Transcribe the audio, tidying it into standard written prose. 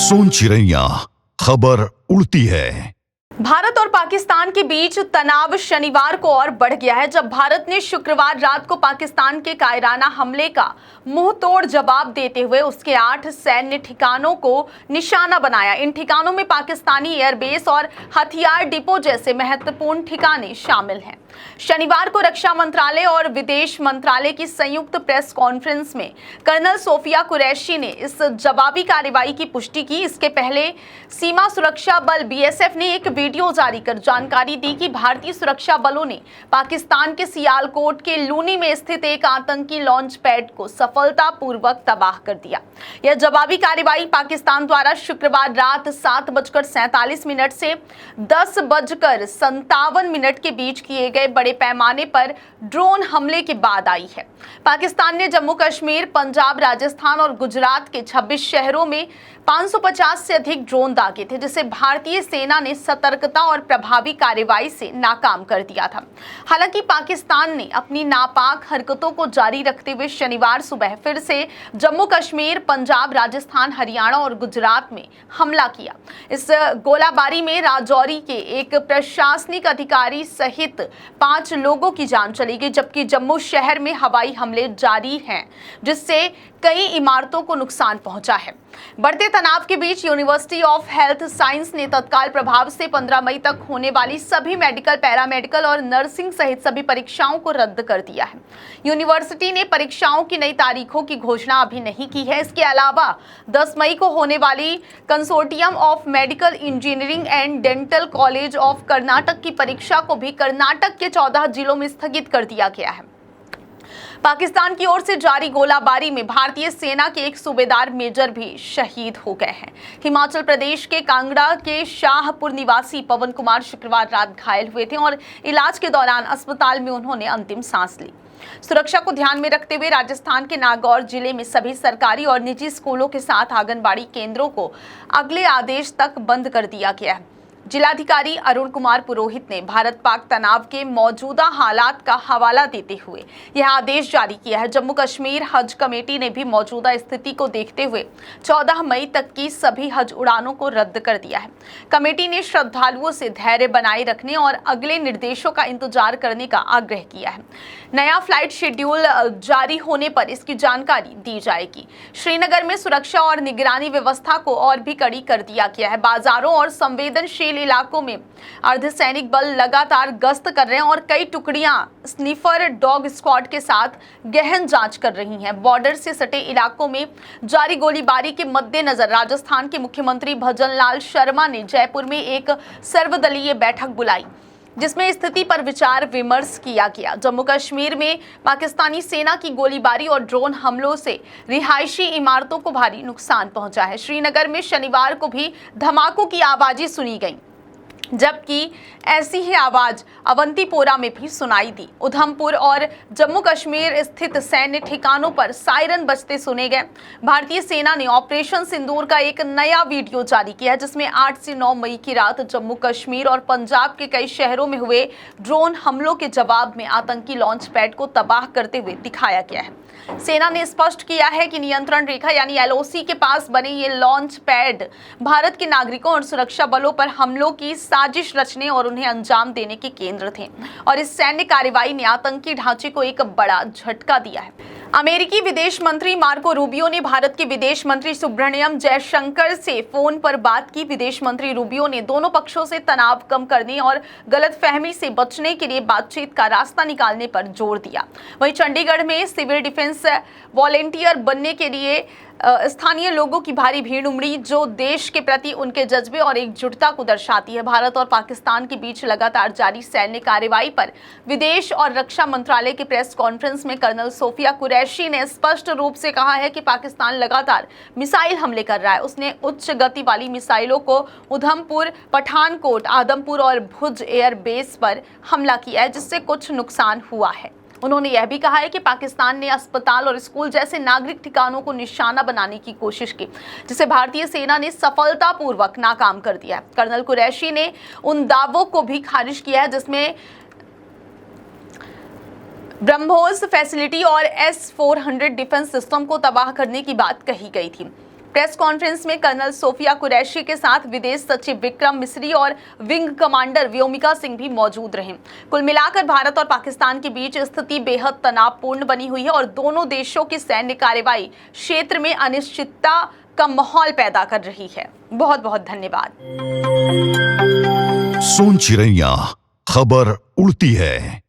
मासूम चिड़ैया खबर उड़ती है। प्रेस कॉन्फ्रेंस में कर्नल सोफिया कुरैशी के साथ विदेश सचिव विक्रम मिस्री और विंग कमांडर व्योमिका सिंह भी मौजूद रहे। कुल मिलाकर भारत और पाकिस्तान के बीच स्थिति बेहद तनावपूर्ण बनी हुई है और दोनों देशों की सैन्य कार्रवाई क्षेत्र में अनिश्चितता का माहौल पैदा कर रही है। बहुत बहुत धन्यवाद। सोन चिड़ैया खबर उड़ती है।